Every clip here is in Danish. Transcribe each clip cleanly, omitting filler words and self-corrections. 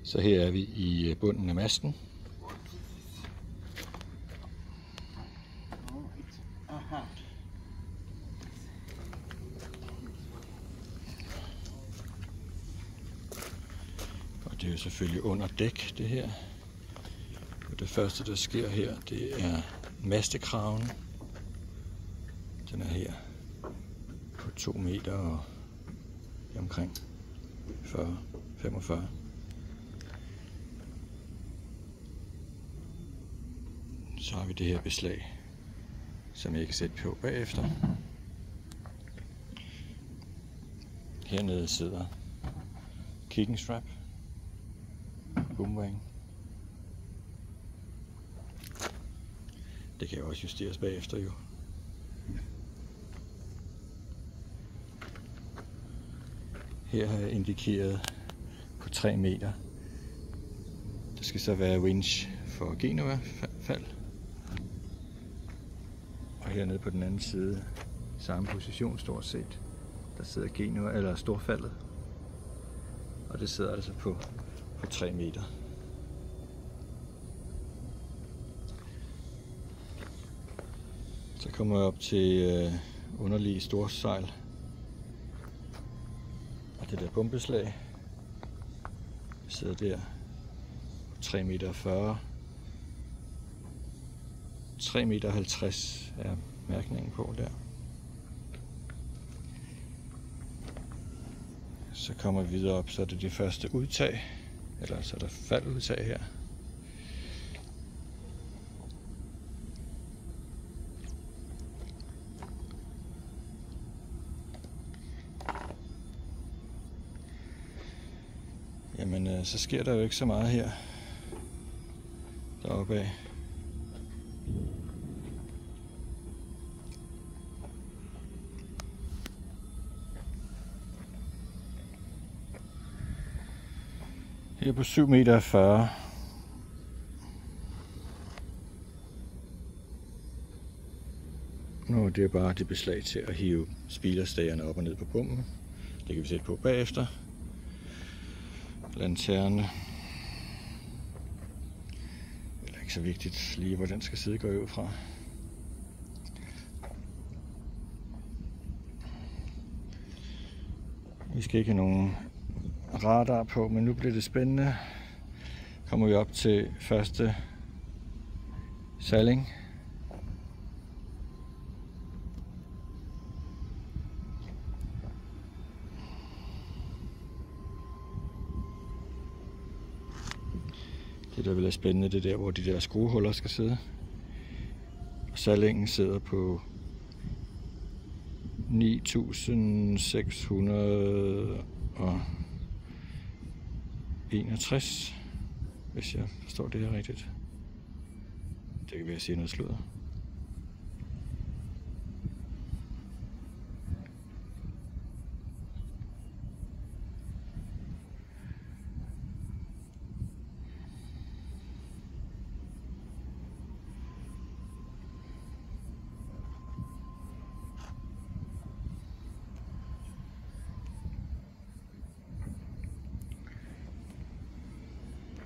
Så her er vi i bunden af masten. Og det er jo selvfølgelig under dæk, det her. Og det første, der sker her, det er mastekraven. Den er her på 2 meter og omkring 40-45. Så har vi det her beslag, som jeg kan sætte på bagefter. Hernede sidder kicking strap, boomwang. Det kan jo også justeres bagefter jo. Her har jeg indikeret på 3 meter. Der skal så være winch for Genova-fald. Og hernede på den anden side, samme position stort set, der sidder Genova, eller storfaldet. Og det sidder altså på 3 meter. Så kommer jeg op til underlige storsejl. Og det der pumpeslag sidder der på 3,40 meter. 3,50 meter er mærkningen på der. Så kommer vi videre op, så er det det første udtag, eller så er der faldudtag her. Jamen, så sker der jo ikke så meget her deroppe af. Her på 7,40 meter. Nu er det bare det beslag til at hive spilerstagerne op og ned på pumpen. Det kan vi sætte på bagefter. Lanterne. Det er ikke så vigtigt lige, hvor den skal sidde, går jeg ud fra. Vi skal ikke have nogen radar på, men nu bliver det spændende. Kommer vi op til første sejling. Det der vil være spændende, det der, hvor de der skruehuller skal sidde. Og sejlingen sidder på 9.661, hvis jeg forstår det her rigtigt. Det kan være, at sige noget sludder.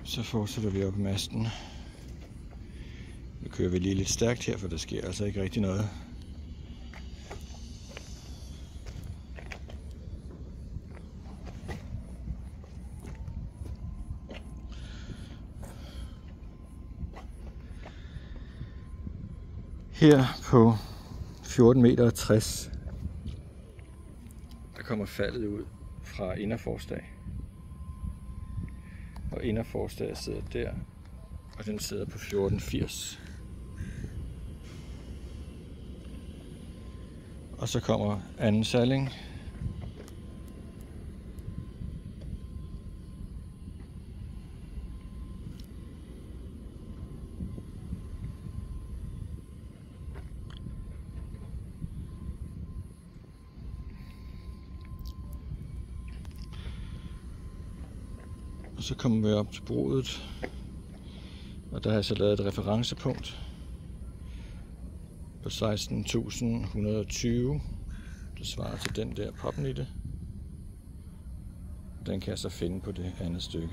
Så fortsætter vi op i masten. Nu kører vi lige lidt stærkt her, for der sker altså ikke rigtig noget. Her på 14,60 meter, der kommer faldet ud fra inderforstag. Og inderforstaget sidder der, og den sidder på 14,80. Og så kommer anden sejling. Og så kommer vi op til brodet, og der har jeg så lavet et referencepunkt på 16.120. Det svarer til den der popnitte. Den kan jeg så finde på det andet stykke.